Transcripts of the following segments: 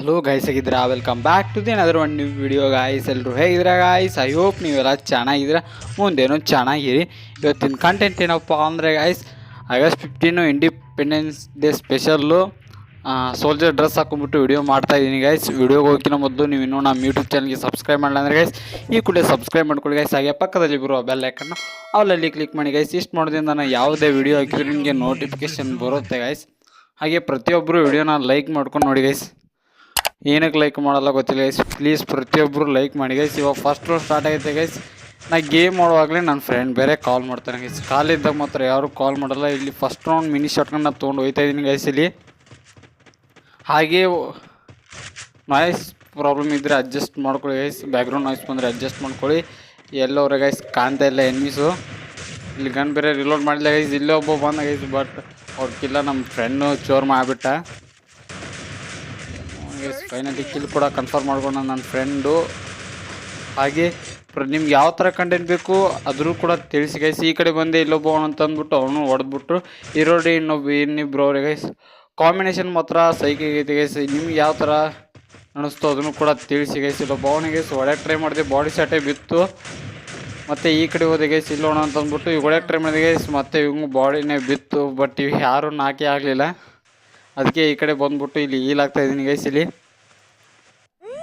Hello guys, ಹೇಗಿದ್ದೀರಾ? Welcome back to the another one new video guys. ಎಲ್ಲರೂ ಹೇಗಿದ್ದೀರಾ guys? I hope ನೀವೆಲ್ಲ ಚೆನ್ನಾಗಿದ್ದೀರಾ, ಮುಂದೇನೋ ಚೆನ್ನಾಗಿರಿ. ಇವತ್ತಿನ ಕಂಟೆಂಟ್ ಏನಪ್ಪ ಅಂದರೆ guys, August 15 independence day special soldier dress ಹಾಕೊಂಡ್ಬಿಟ್ಟು ವಿಡಿಯೋ ಮಾಡ್ತಾಯಿದ್ದೀನಿ ಗೈಸ್. ವಿಡಿಯೋಗೆ ಹೋಗ್ತಿನ ಮೊದಲು ನೀವು ಇನ್ನೂ ನಮ್ಮ ಯೂಟ್ಯೂಬ್ ಚಾನಲ್ಗೆ ಸಬ್ಸ್ಕ್ರೈಬ್ ಮಾಡಲ್ಲ ಅಂದರೆ ಗೈಸ್ ಈ ಕೂಡಲೇ ಸಬ್ಸ್ಕ್ರೈಬ್ ಮಾಡ್ಕೊಳ್ಳಿ ಗೈಸ್. ಹಾಗೆ ಪಕ್ಕದಲ್ಲಿ ಬರುವ ಬೆಲ್ ಐಕನ್ನ ಅವಲಲ್ಲಿ ಕ್ಲಿಕ್ ಮಾಡಿ ಗೈಸ್. ಇಷ್ಟು ಮಾಡೋದ್ರಿಂದ ನಾನು ಯಾವುದೇ ವಿಡಿಯೋ ಹಾಕಿದ್ರು ನಿಮಗೆ ನೋಟಿಫಿಕೇಶನ್ ಬರುತ್ತೆ ಗೈಸ್. ಹಾಗೆ ಪ್ರತಿಯೊಬ್ಬರು ವಿಡಿಯೋನ ಲೈಕ್ ಮಾಡ್ಕೊಂಡು ನೋಡಿ ಗೈಸ್. ಏನಕ್ಕೆ ಲೈಕ್ ಮಾಡಲ್ಲ ಗೊತ್ತಿಲ್ಲ ಗೈಸ್, ಪ್ಲೀಸ್ ಪ್ರತಿಯೊಬ್ಬರು ಲೈಕ್ ಮಾಡಿ ಗೈಸ್. ಇವಾಗ ಫಸ್ಟ್ ರೌಂಡ್ ಸ್ಟಾರ್ಟ್ ಆಗೈತೆ ಗೈಸ್. ನಾ ಗೇಮ್ ಮಾಡುವಾಗಲೇ ನನ್ನ ಫ್ರೆಂಡ್ ಬೇರೆ ಕಾಲ್ ಮಾಡ್ತಾನೆ ಗೈಸ್. ಕಾಲಿದ್ದಾಗ ಮಾತ್ರ ಯಾರು ಕಾಲ್ ಮಾಡಲ್ಲ. ಇಲ್ಲಿ ಫಸ್ಟ್ ರೌಂಡ್ ಮಿನಿ ಶಾಟ್ಗನ್ನ ನಾನು ತೊಗೊಂಡು ಹೋಗ್ತಾ ಇದ್ದೀನಿ ಗೈಸ್. ಇಲ್ಲಿ ಹಾಗೆ ನಾಯ್ಸ್ ಪ್ರಾಬ್ಲಮ್ ಇದ್ದರೆ ಅಡ್ಜಸ್ಟ್ ಮಾಡ್ಕೊಳ್ಳಿ ಗೈಸ್. ಬ್ಯಾಕ್ಗ್ರೌಂಡ್ ನಾಯ್ಸ್ ಬಂದರೆ ಅಡ್ಜಸ್ಟ್ ಮಾಡ್ಕೊಳ್ಳಿ. ಎಲ್ಲವ್ರೆ ಗೈಸ್ ಕಾಣ್ತಾ ಇಲ್ಲ ಎನ್ಮೀಸು. ಇಲ್ಲಿ ಗನ್ ಬೇರೆ ರಿಲೋಡ್ ಮಾಡಿಲ್ಲ ಗೈಸ್. ಇಲ್ಲೇ ಒಬ್ಬ ಬಂದ ಗೈಸ್, ಬಟ್ ಅವ್ರಿಗಿಲ್ಲ ನಮ್ಮ ಫ್ರೆಂಡು ಚೋರ್ ಮಾಡಿಬಿಟ್ಟ ಗೈಸ್. ಫೈನಲಿ ಕಿಲ್ ಕೂಡ ಕನ್ಫರ್ಮ್ ಮಾಡ್ಕೊಂಡು ನನ್ನ ಫ್ರೆಂಡು. ಹಾಗೆ ನಿಮ್ಗೆ ಯಾವ ಥರ ಕಂಟೆಂಟ್ ಬೇಕು ಅದ್ರೂ ಕೂಡ ತಿಳಿಸಿ ಗೈಸ್. ಈ ಕಡೆ ಬಂದೆ ಇಲ್ಲೊಬ್ಬ ಅಂತಂದ್ಬಿಟ್ಟು ಅವನು ಹೊಡೆದ್ಬಿಟ್ರು. ಇರೋಡಿ ಇನ್ನಿಬ್ರು ಅವ್ರೆ ಗೈಸ್. ಕಾಂಬಿನೇಷನ್ ಮಾತ್ರ ಸೈಕಿಗೈತೆ ಗೈಸ್. ನಿಮ್ಗೆ ಯಾವ ಥರ ಅನ್ನಿಸ್ತು ಅದನ್ನು ಕೂಡ ತಿಳಿಸಿ ಗೈಸ್. ಇಲ್ಲೊಬ್ಬ ಅವನಿಗೆ ಗೈಸ್ ಹೊಡೆಯಕ್ಕೆ ಟ್ರೈ ಮಾಡಿದೆ, ಬಾಡಿ ಶಾಟೇ ಬಿತ್ತು. ಮತ್ತು ಈ ಕಡೆ ಹೋದೆ ಗೈಸ್ ಇಲ್ಲೋಣ ಅಂತಂದ್ಬಿಟ್ಟು ಈಗ ಹೊಡೆಯಕ್ಕೆ ಟ್ರೈ ಮಾಡಿದೆ ಗೈಸ್. ಮತ್ತು ಇವಂಗೆ ಬಾಡಿನೇ ಬಿತ್ತು, ಬಟ್ ಇವು ಯಾರೂ ನಾಕೆ ಆಗಲಿಲ್ಲ. ಅದಕ್ಕೆ ಈ ಕಡೆ ಬಂದ್ಬಿಟ್ಟು ಇಲ್ಲಿ ಹೀಲಾಗ್ತಾಯಿದ್ದೀನಿ ಗೈಸ್. ಇಲ್ಲಿ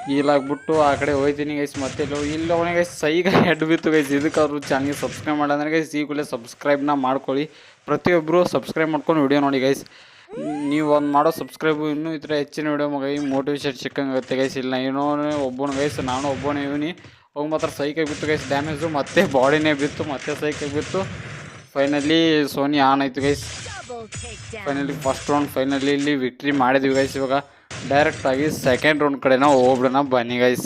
ಹೀಲಾಗ್ಬಿಟ್ಟು ಆ ಕಡೆ ಹೋಗ್ತೀನಿ ಗೈಸ್. ಮತ್ತೆ ಇಲ್ಲಿ ಅವನಿಗೆ ಗೈಸ್ ಸೈಗ ಹೆಡ್ ಬಿತ್ತು ಗೈಸ್. ಇದಕ್ಕೆ ಅವರು ಚಾನಲ್ಗೆ ಸಬ್ಸ್ಕ್ರೈಬ್ ಮಾಡಂದ್ರೆ ಗೈಸ್ ಈ ಕೂಡಲೇ ಸಬ್ಸ್ಕ್ರೈಬ್ನ ಮಾಡ್ಕೊಳ್ಳಿ. ಪ್ರತಿಯೊಬ್ಬರು ಸಬ್ಸ್ಕ್ರೈಬ್ ಮಾಡ್ಕೊಂಡು ವಿಡಿಯೋ ನೋಡಿ ಗೈಸ್. ನೀವು ಒಂದು ಮಾಡೋ ಸಬ್ಸ್ಕ್ರೈಬು ಇನ್ನೂ ಈ ಥರ ಹೆಚ್ಚಿನ ವಿಡಿಯೋ ಮಗ ಮೋಟಿವೇಶನ್ ಸಿಕ್ಕಂಗುತ್ತೆ ಗೈಸ್. ಇಲ್ಲ ಏನೋ ಒಬ್ಬನ ಗೈಸ್, ನಾನು ಒಬ್ಬನೇ ಇವನಿ. ಹೋಗಿ ಮಾತ್ರ ಸೈಕಾಗಿ ಬಿತ್ತು ಗೈಸ್ ಡ್ಯಾಮೇಜು, ಮತ್ತೆ ಬಾಡಿನೇ ಬಿತ್ತು, ಮತ್ತೆ ಸೈಕಾಗಿ ಬಿತ್ತು. ಫೈನಲಿ ಸೋನಿ ಆನ್ ಆಯಿತು guys. Finally first round finally ಇಲ್ಲಿ ವಿಕ್ಟ್ರಿ ಮಾಡಿದ್ವಿ ಗೈಸ್. ಇವಾಗ ಡೈರೆಕ್ಟಾಗಿ ಸೆಕೆಂಡ್ ರೌಂಡ್ ಕಡೆ ನಾವು ಹೋಗ್ಬಿಡೋಣ ಬನ್ನಿ ಗೈಸ್.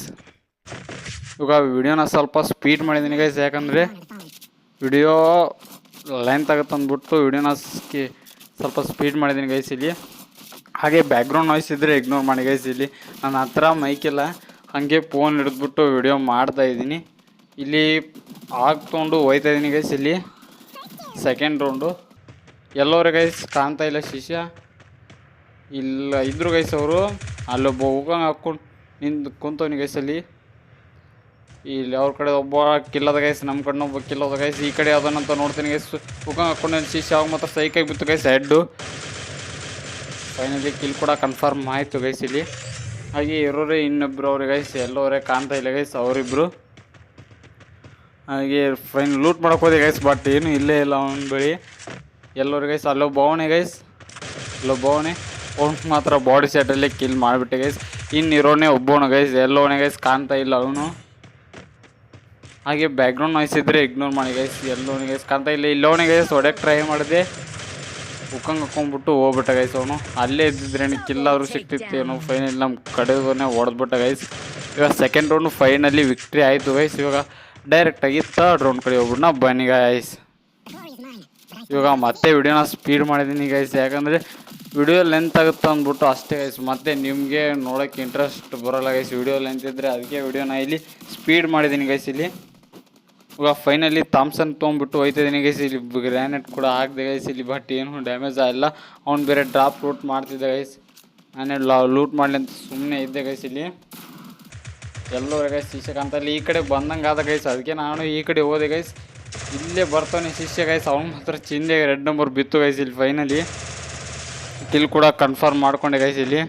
ಇವಾಗ ವಿಡಿಯೋನ ಸ್ವಲ್ಪ ಸ್ಪೀಡ್ ಮಾಡಿದ್ದೀನಿ ಗೈಸ್, ಯಾಕಂದರೆ ವಿಡಿಯೋ ಲೆಂತ್ ಆಗುತ್ತೆ ಅಂದ್ಬಿಟ್ಟು ವಿಡಿಯೋನ ಸ್ವಲ್ಪ ಸ್ಪೀಡ್ ಮಾಡಿದ್ದೀನಿ ಗೈಸ್ ಇಲ್ಲಿ. ಹಾಗೆ ಬ್ಯಾಕ್ಗ್ರೌಂಡ್ ನಾಯ್ಸ್ ಇದ್ದರೆ ಇಗ್ನೋರ್ ಮಾಡಿ ಗೈಸ್. ಇಲ್ಲಿ ನನ್ನ ಹತ್ರ ಮೈಕಿಲ್ಲ, ಹಾಗೆ ಫೋನ್ ಹಿಡಿದ್ಬಿಟ್ಟು ವಿಡಿಯೋ ಮಾಡ್ತಾಯಿದ್ದೀನಿ. ಇಲ್ಲಿ ತೊಗೊಂಡು ಹೋಯ್ತಾಯಿದ್ದೀನಿ ಗೈಸ್. ಇಲ್ಲಿ ಸೆಕೆಂಡ್ ರೌಂಡು ಎಲ್ಲವ್ರೆ ಗೈಸ್ ಕಾಣ್ತಾ ಇಲ್ಲ ಶಿಷ್ಯ. ಇಲ್ಲ ಇದ್ರು ಗೈಸ್ ಅವರು. ಅಲ್ಲೊಬ್ಬ ಹೋಗಂಗೆ ಹಾಕ್ಕೊಂಡು ಕುಂತವನಿ ಗೈಸ್. ಅಲ್ಲಿ ಇಲ್ಲಿ ಅವ್ರ ಕಡೆ ಒಬ್ಬ ಕಿಲ್ಲದ ಗೈಸ್, ನಮ್ಮ ಕಡೆ ಒಬ್ಬ ಕಿಲ್ಲದ ಗೈಸ್. ಈ ಕಡೆ ಅದನ್ನಂತ ನೋಡ್ತೀನಿ ಗೈಸ್. ಹೋಗಂಗೆ ಹಾಕ್ಕೊಂಡು ಶಿಷ್ಯ ಅವಾಗ ಮಾತ್ರ ಸೈಕಾಗಿ ಬಿತ್ತು ಗೈಸ್ ಹೆಡ್ಡು. ಫೈನಲಿ ಕಿಲ್ ಕೂಡ ಕನ್ಫರ್ಮ್ ಆಯಿತು ಗೈಸ್ ಇಲ್ಲಿ. ಹಾಗೆ ಇರೋರೆ ಇನ್ನೊಬ್ರು ಅವ್ರೆ ಗೈಸ್, ಎಲ್ಲವರೇ ಕಾಣ್ತಾ ಇಲ್ಲ ಗೈಸ್ ಅವರಿಬ್ಬರು. ಹಾಗೆ ಫೈನ್ ಲೂಟ್ ಮಾಡೋಕೆ ಹೋದೆ ಗೈಸ್, ಬಟ್ ಏನು ಇಲ್ಲೇ ಇಲ್ಲ ಅವನ ಬಳಿ. ಎಲ್ಲವ್ರೆ ಗೈಸ್ ಅಲ್ಲೊಬ್ಬ ಅವನೇ ಗೈಸ್, ಅಲ್ಲೊಬ್ಬ ಅವನೇ. ಅವ್ನು ಮಾತ್ರ ಬಾಡಿ ಸೆಟಲ್ಲೇ ಕಿಲ್ ಮಾಡಿಬಿಟ್ಟೆ ಗೈಸ್. ಇನ್ನಿರೋನೇ ಒಬ್ಬವನು ಗೈಸ್, ಎಲ್ಲವನೇ ಗೈಸ್ ಕಾಣ್ತಾ ಇಲ್ಲ ಅವನು. ಹಾಗೆ ಬ್ಯಾಕ್ಗ್ರೌಂಡ್ ನಾಯ್ಸ್ ಇದ್ದರೆ ಇಗ್ನೋರ್ ಮಾಡಿ ಗೈಸ್. ಎಲ್ಲವನೇ ಗೈಸ್ ಕಾಣ್ತಾ ಇಲ್ಲ. ಇಲ್ಲವನೇ ಗೈಸ್ ಹೊಡೆಯಕ್ಕೆ ಟ್ರೈ ಮಾಡಿದೆ, ಉಕ್ಕಂಗೆ ಹಾಕ್ಕೊಂಡ್ಬಿಟ್ಟು ಹೋಗ್ಬಿಟ್ಟ ಗೈಸ್ ಅವನು. ಅಲ್ಲೇ ಇದ್ದಿದ್ರೆ ಕಿಲ್ಲಾದರೂ ಸಿಕ್ತಿತ್ತೇನು. ಫೈನಲಿ ನಮ್ಮ ಕಡೆನೇ ಹೊಡೆದ್ಬಿಟ್ಟ ಗೈಸ್. ಇವಾಗ ಸೆಕೆಂಡ್ ರೌಂಡು ಫೈನಲಿ ವಿಕ್ಟ್ರಿ ಆಯಿತು ಗೈಸ್. ಇವಾಗ ಡೈರೆಕ್ಟಾಗಿ ಥರ್ಡ್ ರೌಂಡ್ ಕಡೆ ಹೋಗ್ಬಿಟ್ಟು ನಾ ಬನ್ನಿ ಗೈಸ್. ಇವಾಗ ಮತ್ತೆ ವಿಡಿಯೋನ ಸ್ಪೀಡ್ ಮಾಡಿದ್ದೀನಿ ಗೈಸ್, ಯಾಕಂದರೆ ವಿಡಿಯೋ ಲೆಂತ್ ಆಗುತ್ತೆ ಅಂದ್ಬಿಟ್ಟು ಅಷ್ಟೇ ಗೈಸ್. ಮತ್ತು ನಿಮಗೆ ನೋಡೋಕ್ಕೆ ಇಂಟ್ರೆಸ್ಟ್ ಬರೋಲ್ಲ ಗೈಸ್ ವಿಡಿಯೋ ಲೆಂತ್ ಇದ್ದರೆ. ಅದಕ್ಕೆ ವಿಡಿಯೋನ ಇಲ್ಲಿ ಸ್ಪೀಡ್ ಮಾಡಿದ್ದೀನಿ ಗೈಸ್. ಇಲ್ಲಿ ಇವಾಗ ಫೈನಲಿ ಥಾಮ್ಸನ್ ತೊಗೊಂಡ್ಬಿಟ್ಟು ಹೋಯ್ತಿದ್ದೀನಿ ಗೈಸ್. ಇಲ್ಲಿ ಗ್ರ್ಯಾನೇಟ್ ಕೂಡ ಹಾಕಿದೆ ಗೈಸ್ ಇಲ್ಲಿ, ಬಟ್ ಏನು ಡ್ಯಾಮೇಜ್ ಆಗಿಲ್ಲ. ಅವ್ನು ಬೇರೆ ಡ್ರಾಪ್ ಲೂಟ್ ಮಾಡ್ತಿದ್ದೆ ಗೈಸ್. ನಾನೇ ಲೂಟ್ ಮಾಡಲಿ ಅಂತ ಸುಮ್ಮನೆ ಇದ್ದೆ ಗೈಸ್. ಇಲ್ಲಿ ಎಲ್ಲೋ ಗೈಸ್ ಶಿಷ್ಯ ಕಾಣ್ತಾ ಇಲ್ಲ. ಈ ಕಡೆ ಬಂದಂಗೆ ಆದ ಗೈಸ್, ಅದಕ್ಕೆ ನಾನು ಈ ಕಡೆ ಹೋದೆ ಗೈಸ್. ಇಲ್ಲೇ ಬರ್ತಾನೆ ಶಿಷ್ಯ ಗೈಸ್. ಅವ್ನು ಮಾತ್ರ ಚಿಂದೆ ರೆಡ್ ನಂಬರ್ ಬಿತ್ತು ಗೈಸ್. ಇಲ್ಲಿ ಫೈನಲಿ ಕಿಲ್ ಕೂಡ ಕನ್ಫರ್ಮ್ ಮಾಡ್ಕೊಂಡೆ ಗೈಸ್ ಇಲ್ಲಿ.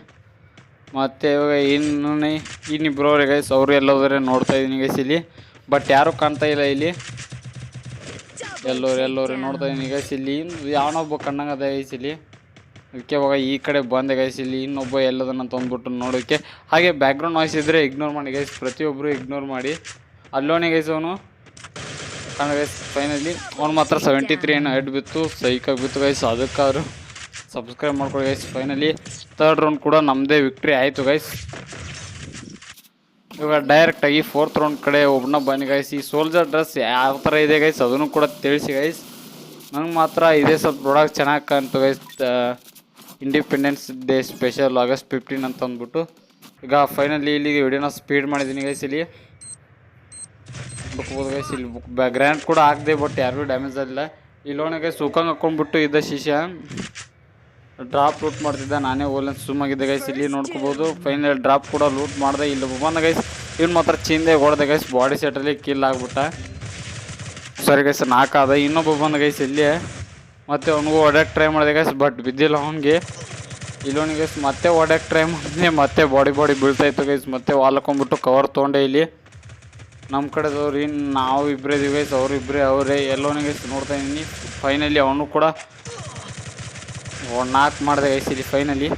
ಮತ್ತು ಇವಾಗ ಇನ್ನಿಬ್ರು ಅವ್ರೆ ಗೈಸ್, ಅವರು ಎಲ್ಲೋದ್ರೆ ನೋಡ್ತಾ ಇದ್ದೀನಿ ಗೈಸ್ ಇಲ್ಲಿ, ಬಟ್ ಯಾರೂ ಕಾಣ್ತಾ ಇಲ್ಲ ಇಲ್ಲಿ. ಎಲ್ಲೋರೆ ನೋಡ್ತಾ ಇದ್ದೀನಿ ಗೈಸ್. ಇಲ್ಲಿ ಯಾವನೊಬ್ಬ ಕಣ್ಣಂಗದ ಗೈಸ್ ಇಲ್ಲಿ. ಅದಕ್ಕೆ ಇವಾಗ ಈ ಕಡೆ ಬಂದೆ ಗೈಸ್. ಇಲ್ಲಿ ಇನ್ನೊಬ್ಬ ಎಲ್ಲದನ್ನ ತಂದ್ಬಿಟ್ಟು ನೋಡೋಕ್ಕೆ. ಹಾಗೆ ಬ್ಯಾಕ್ಗ್ರೌಂಡ್ ನಾಯ್ಸ್ ಇದ್ದರೆ ಇಗ್ನೋರ್ ಮಾಡಿ ಗೈಸ್, ಪ್ರತಿಯೊಬ್ಬರು ಇಗ್ನೋರ್ ಮಾಡಿ. ಅಲ್ಲೋನೇ ಗೈಸ್ ಅವನು ಕಾಣ ಗೈಸ್. ಫೈನಲಿ ಅವ್ನು ಮಾತ್ರ 73 ಏನೋ ಹೆಡ್ ಬಿತ್ತು, ಸೈಕಾಗಿ ಬಿತ್ತು ಗೈಸ್. ಅದಕ್ಕೆ ಅವರು ಸಬ್ಸ್ಕ್ರೈಬ್ ಮಾಡ್ಕೊಳ್ಳಿ ಗೈಸ್. ಫೈನಲಿ ಥರ್ಡ್ ರೌಂಡ್ ಕೂಡ ನಮ್ಮದೇ ವಿಕ್ಟ್ರಿ ಆಯಿತು ಗೈಸ್. ಇವಾಗ ಡೈರೆಕ್ಟಾಗಿ ಫೋರ್ತ್ ರೌಂಡ್ ಕಡೆ ಒಬ್ಬನ ಬನ್ನಿ ಗೈಸ್. ಈ ಸೋಲ್ಜರ್ ಡ್ರೆಸ್ ಯಾವ ಥರ ಇದೆ ಗೈಸ್ ಅದನ್ನು ಕೂಡ ತಿಳಿಸಿ ಗೈಸ್. ನಂಗೆ ಮಾತ್ರ ಇದೇ ಸ್ವಲ್ಪ ಪ್ರಾಡಕ್ಟ್ ಚೆನ್ನಾಗಿ ಕಾಣ್ತು guys. Independence day special August 15 ಅಂತ ಅಂದ್ಬಿಟ್ಟು. ಈಗ ಫೈನಲಿ ಇಲ್ಲಿಗೆ ವಿಡಿಯೋನ ಸ್ಪೀಡ್ ಮಾಡಿದ್ದೀನಿ ಗೈಸ್. ಇಲ್ಲಿ ಬುಕ್ಬೋದು ಗೈಸ್. ಇಲ್ಲಿ ಗ್ರ್ಯಾಂಡ್ ಕೂಡ ಹಾಕಿದೆ, ಬಟ್ ಯಾರಿಗೂ ಡ್ಯಾಮೇಜ್ ಆಗಿಲ್ಲ. ಇಲ್ಲೋಣ ಗೈಸ್ ಸುಖಂಗೆ ಹಾಕ್ಕೊಂಡ್ಬಿಟ್ಟು ಇದ್ದ ಶಿಷ್ಯ ಡ್ರಾಪ್ ಲೂಟ್ ಮಾಡ್ತಿದ್ದ, ನಾನೇ ಓಲನ್ ಸುಮ್ಮಾಗಿದ್ದೆ ಗೈಸ್. ಇಲ್ಲಿ ನೋಡ್ಕೋಬೋದು ಫೈನಲ್ ಡ್ರಾಪ್ ಕೂಡ ಲೂಟ್ ಮಾಡಿದೆ. ಇಲ್ಲಿ ಬಂದ ಗೈಸ್ ಇವ್ನು ಮಾತ್ರ ಚಿಂದೆ ಹೊಡೆದ ಗೈಸ್, ಬಾಡಿ ಸೆಟಲ್ಲಿ ಕಿಲ್ ಆಗ್ಬಿಟ್ಟ. ಸರಿ ಗೈಸ್, ನಾಲ್ಕಾದ. ಇನ್ನೊಬ್ಬ ಬಂದ ಗೈಸ್ ಇಲ್ಲಿ, ಮತ್ತೆ ಅವನಿಗೂ ಹೊಡ್ಯಕ್ಕೆ ಟ್ರೈ ಮಾಡಿದೆ ಗೈಸ್, ಬಟ್ ಬಿದ್ದಿಲ್ಲ ಅವನಿಗೆ. ಇಲ್ಲೋನಿಗೆ ಗೈಸ್ ಮತ್ತೆ ಹೊಡ್ಯಕ್ಕೆ ಟ್ರೈ ಮಾಡಿದೆ, ಮತ್ತೆ ಬಾಡಿ ಬೀಳ್ತಾಯಿತ್ತು ಗೈಸ್. ಮತ್ತೆ ವಾಲಕೊಂಬಿಟ್ಟು ಕವರ್ ತೊಗೊಂಡೆ. ಇಲ್ಲಿ ನಮ್ಮ ಕಡೆದವ್ರು ಇನ್ನು ನಾವು ಇಬ್ಬರೇ ಇದೀವಿ ಗೈಸ್, ಅವರು ಇಬ್ಬರೇ ಅವರೇ. ಎಲ್ಲೋನಿಗೆ ಗೈಸ್ ನೋಡ್ತಾ ಇದ್ದೀನಿ. ಫೈನಲಿ ಅವನು ಕೂಡ 4 ಮಾಡಿದೆ ಗೈಸ್. ಇಲ್ಲಿ ಫೈನಲಿ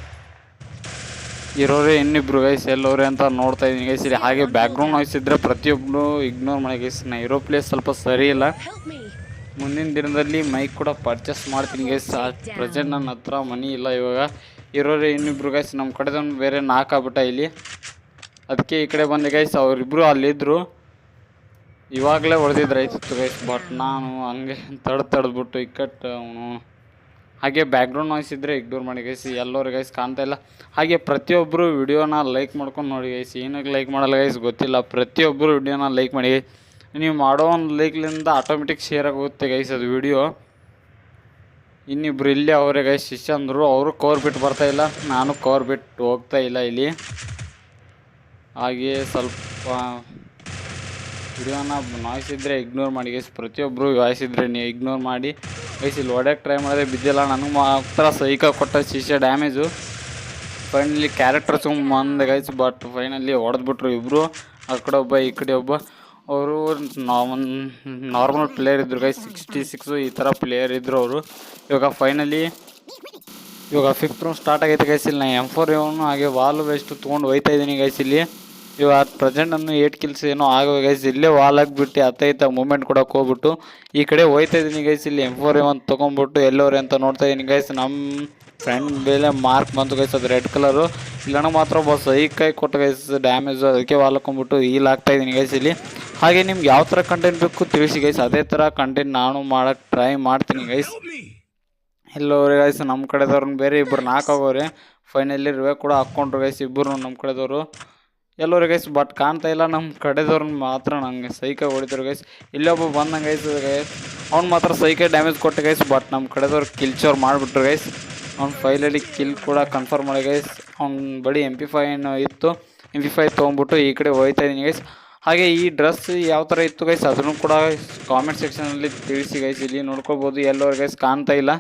ಇರೋರೇ ಇನ್ನಿಬ್ರು ಗೈಸ್, ಎಲ್ಲೋರೆ ಅಂತ ನೋಡ್ತಾ ಇದ್ದೀನಿ ಗೈಸ್. ಇಲ್ಲಿ ಹಾಗೆ ಬ್ಯಾಕ್ಗ್ರೌಂಡ್ ನಾಯ್ಸ್ ಇದ್ದರೆ ಪ್ರತಿಯೊಬ್ಬರು ಇಗ್ನೋರ್ ಮಾಡಿ ಗೈಸ್. ನಾ ಇರೋ ಪ್ಲೇಸ್ ಸ್ವಲ್ಪ ಸರಿ ಇಲ್ಲ. ಮುಂದಿನ ದಿನದಲ್ಲಿ ಮೈಕ್ ಕೂಡ ಪರ್ಚೇಸ್ ಮಾಡ್ತೀನಿ ಗೈಸ್. ಪ್ರೆಸೆಂಟ್ ನನ್ನ ಹತ್ರ ಮನಿ ಇಲ್ಲ ಇವಾಗ. ಇರೋರೇ ಇನ್ನಿಬ್ರು ಗೈಸ್, ನಮ್ಮ ಕಡೆದವ್ನು ಬೇರೆ 4 ಆಗ್ಬಿಟ್ಟ ಇಲ್ಲಿ. ಅದಕ್ಕೆ ಈ ಕಡೆ ಬಂದೆ ಗೈಸ್. ಅವರಿಬ್ಬರು ಅಲ್ಲಿದ್ದರು, ಇವಾಗಲೇ ಹೊಡೆದಿದ್ರೆ ಆಯ್ತಿತ್ತು ಗೈಸ್. ಬಟ್ ನಾನು ಹಂಗೆ ತಡೆದ್ಬಿಟ್ಟು ಇಕ್ಕಟ್ಟು ಅವನು. ಹಾಗೆ ಬ್ಯಾಕ್ಗ್ರೌಂಡ್ ನಾಯ್ಸ್ ಇದ್ದರೆ ಇಗ್ನೋರ್ ಮಾಡಿ ಗೈಸ್. ಎಲ್ಲರೂ ಗೈಸ್ ಕಾಣ್ತಾ ಇಲ್ಲ. ಹಾಗೆ ಪ್ರತಿಯೊಬ್ಬರು ವಿಡಿಯೋನ ಲೈಕ್ ಮಾಡ್ಕೊಂಡು ನೋಡಿ ಗೈಸ್. ಏನಕ್ಕೆ ಲೈಕ್ ಮಾಡಲ್ಲ ಗೈಸ್ ಗೊತ್ತಿಲ್ಲ. ಪ್ರತಿಯೊಬ್ಬರು ವಿಡಿಯೋನ ಲೈಕ್ ಮಾಡಿ. ನೀವು ಮಾಡೋ ಒಂದು ಲೈಕ್ಲಿಂದ ಆಟೋಮೆಟಿಕ್ ಶೇರ್ ಆಗುತ್ತೆ ಗೈಸ್ ಅದು ವಿಡಿಯೋ. ಇನ್ನಿಬ್ರು ಇಲ್ಲೇ ಅವರೇ ಗೈಸ್ ಶಿಷ್ಯಂದರು. ಅವರು ಕವರ್ ಬಿಟ್ಟು ಬರ್ತಾಯಿಲ್ಲ, ನಾನು ಕವರ್ ಬಿಟ್ಟು ಹೋಗ್ತಾ ಇಲ್ಲ ಇಲ್ಲಿ. ಹಾಗೆ ಸ್ವಲ್ಪ ವಿಡಿಯೋನ ನಾಯ್ಸ್ ಇದ್ದರೆ ಇಗ್ನೋರ್ ಮಾಡಿ ಗೈಸ್. ಪ್ರತಿಯೊಬ್ಬರು ವಾಯ್ಸ್ ಇದ್ದರೆ ನೀವು ಇಗ್ನೋರ್ ಮಾಡಿ ಗೈಸ್. ಇಲ್ಲಿ ಹೊಡ್ಯಕ್ಕೆ ಟ್ರೈ ಮಾಡಿದ್ರೆ ಬಿದ್ದಿಲ್ಲ. ನನಗೆ ಮಾತ್ರ ಸೈಕ ಕೊಟ್ಟ ಶಿಷ್ಯ ಡ್ಯಾಮೇಜು. ಫೈನಲಿ ಕ್ಯಾರೆಕ್ಟರ್ಸ್ ಬಂದೆ ಗೈಸ್, ಬಟ್ ಫೈನಲಿ ಹೊಡೆದ್ಬಿಟ್ರು ಇಬ್ಬರು. ಆ ಕಡೆ ಒಬ್ಬ ಈ ಕಡೆ ಒಬ್ಬ. ಅವರು ನಾರ್ಮಲ್ ಪ್ಲೇಯರ್ ಇದ್ದರು ಗೈಸ್, 66 ಈ ಥರ ಪ್ಲೇಯರ್ ಇದ್ದರು ಅವರು. ಇವಾಗ ಫೈನಲಿ ಇವಾಗ 5th ರೌಂಡ್ ಸ್ಟಾರ್ಟ್ ಆಗೈತೆ ಗೈಸ್. ಇಲ್ಲಿ ನಾನು M4 ಹಾಗೆ ವಾಲ್ ವೆಸ್ಟ್ ತೊಗೊಂಡು ಹೋಯ್ತಾ ಇದ್ದೀನಿ ಗೈಸ್. ಇಲ್ಲಿ ಇವಾಗ ಪ್ರೆಸೆಂಟ್ ಅನ್ನು 8 ಕಿಲ್ಸ್ ಏನೋ ಆಗವೆ ಗೈಸ್. ಇಲ್ಲೇ ವಾಲ್ ಹಾಕ್ಬಿಟ್ಟು ಅತ್ತೈತ ಮೂಮೆಂಟ್ ಕೊಡೋಕೆ ಹೋಗ್ಬಿಟ್ಟು ಈ ಕಡೆ ಹೋಯ್ತಾ ಇದ್ದೀನಿ ಗೈಸ್. ಇಲ್ಲಿ M4 ತೊಗೊಂಡ್ಬಿಟ್ಟು ಎಲ್ಲೋರೆ ಅಂತ ನೋಡ್ತಾ ಇದ್ದೀನಿ ಗೈಸ್. ನಮ್ಮ ಫ್ರೆಂಡ್ ಮೇಲೆ ಮಾರ್ಕ್ ಬಂತು ಗೈಸ್, ಅದು ರೆಡ್ ಕಲರು. ಇಲ್ಲಣ್ಣ ಮಾತ್ರ ಒಬ್ಬ ಸೈಕಾಯಿ ಕೊಟ್ಟು ಗೈಸ್ ಡ್ಯಾಮೇಜು. ಅದಕ್ಕೆ ವಾಲ್ ಹಾಕ್ಕೊಂಡ್ಬಿಟ್ಟು ಹೀಲ್ ಆಗ್ತಾಯಿದ್ದೀನಿ ಗೈಸ್ ಇಲ್ಲಿ. ಹಾಗೆ ನಿಮ್ಗೆ ಯಾವ ಥರ ಕಂಟೆಂಟ್ ಬೇಕು ತಿಳಿಸಿ ಗೈಸ್, ಅದೇ ಥರ ಕಂಟೆಂಟ್ ನಾನು ಮಾಡೋಕ್ಕೆ ಟ್ರೈ ಮಾಡ್ತೀನಿ ಗೈಸ್. ಎಲ್ಲೋರೆ ಗೈಸ್, ನಮ್ಮ ಕಡೆದವ್ರನ್ನ ಬೇರೆ ಇಬ್ಬರು 4 ಆಗೋರೆ. ಫೈನಲಿ ರಿವೆ ಕೂಡ ಹಾಕ್ಕೊಂಡ್ರು ಗೈಸ್ ಇಬ್ಬರು ನಮ್ಮ ಕಡೆದವರು. ಎಲ್ಲೋರೆ ಗೈಸ್, ಬಟ್ ಕಾಣ್ತಾ ಇಲ್ಲ. ನಮ್ಮ ಕಡೆದವ್ರನ್ನ ಮಾತ್ರ ನಂಗೆ ಸೈಕಾಗಿ ಹೊಡಿತಾರೆ ಗೈಸ್. ಇಲ್ಲೊಬ್ಬ ಬಂದಂಗೆ ಗೈಸ್ ಅವ್ನು ಮಾತ್ರ ಸೈಕಾಗಿ ಡ್ಯಾಮೇಜ್ ಕೊಟ್ಟೆ ಗೈಸ್. ಬಟ್ ನಮ್ಮ ಕಡೆದವ್ರು ಕಿಲ್ಚೋರ್ ಮಾಡಿಬಿಟ್ರು ಗೈಸ್. ಅವ್ನು ಫೈನಲಿ ಕಿಲ್ ಕೂಡ ಕನ್ಫರ್ಮ್ ಮಾಡಿ ಗೈಸ್. ಅವ್ನ ಬಳಿ MP5 ಇತ್ತು. MP5 ತೊಗೊಂಡ್ಬಿಟ್ಟು ಈ ಕಡೆ ಹೋಯ್ತಾ ಇದ್ದೀನಿ ಗೈಸ್. ಹಾಗೆ ಈ ಡ್ರೆಸ್ ಯಾವ ಥರ ಇತ್ತು ಗೈಸ್ ಅದನ್ನು ಕೂಡ ಕಾಮೆಂಟ್ ಸೆಕ್ಷನಲ್ಲಿ ತಿಳಿಸಿ ಗೈಸ್. ಇಲ್ಲಿ ನೋಡ್ಕೊಬೋದು. ಎಲ್ಲೋರೆ ಗೈಸ್ ಕಾಣ್ತಾ ಇಲ್ಲ.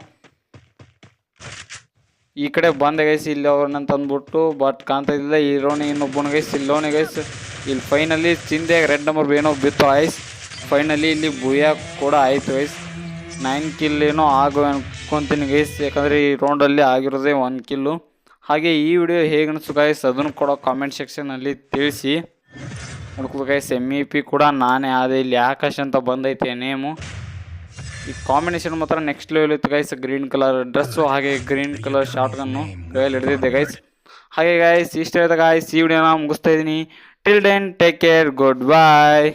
ಈ ಕಡೆ ಬಂದೆ ಗೈಸ್ ಇಲ್ಲಿ ಅವ್ರನ್ನ ತಂದ್ಬಿಟ್ಟು, ಬಟ್ ಕಾಣ್ತಾ ಇಲ್ಲ. ಇರೋಣಿ ಇನ್ನೊಬ್ಬನ ಗೈಸ್, ಇಲ್ಲೋಣಿ ಗೈಸ್. ಇಲ್ಲಿ ಫೈನಲಿ ಚಿಂದೆ ರೆಡ್ ನಂಬರ್ ಏನೋ ಬಿತ್ತು ಗೈಸ್. ಫೈನಲಿ ಇಲ್ಲಿ ಬುಯ್ಯ ಕೂಡ ಆಯಿತು ಗೈಸ್. 9 ಕಿಲ್ ಏನೋ ಆಗೋ ಅನ್ಕೊತೀನಿ ಗೈಸ್, ಯಾಕಂದರೆ ಈ ರೌಂಡಲ್ಲಿ ಆಗಿರೋದೇ 1 ಕಿಲ್ಲು. ಹಾಗೆ ಈ ವಿಡಿಯೋ ಹೇಗೆ ಅನಿಸ್ತು ಗೈಸ್ ಅದನ್ನು ಕೂಡ ಕಾಮೆಂಟ್ ಸೆಕ್ಷನಲ್ಲಿ ತಿಳಿಸಿ. ನೋಡ್ಕೋಬೇಕು ಗೈಸ್. MEP ಕೂಡ ನಾನೇ ಆದೆ. ಇಲ್ಲಿ ಆಕಾಶ್ ಅಂತ ಬಂದೈತೆ ನೇಮು. ಈ ಕಾಂಬಿನೇಷನ್ ಮಾತ್ರ ನೆಕ್ಸ್ಟ್ ಲೆವೆಲ್ ಇತ್ತು ಗೈಸ್. ಗ್ರೀನ್ ಕಲರ್ ಡ್ರೆಸ್ಸು ಹಾಗೆ ಗ್ರೀನ್ ಕಲರ್ ಶಾರ್ಟ್ ಗನ್ನು ಕೈಯಲ್ಲಿ ಹಿಡಿದಿದ್ದೆ ಗೈಸ್. ಹಾಗೆ ಗೈಸ್ ಇಷ್ಟ ಆಯ್ತು ಗೈಸ್, ಈ ವಿಡಿಯೋನ ಮುಗಿಸ್ತಾ ಇದ್ದೀನಿ. Till then take care, good ಬಾಯ್.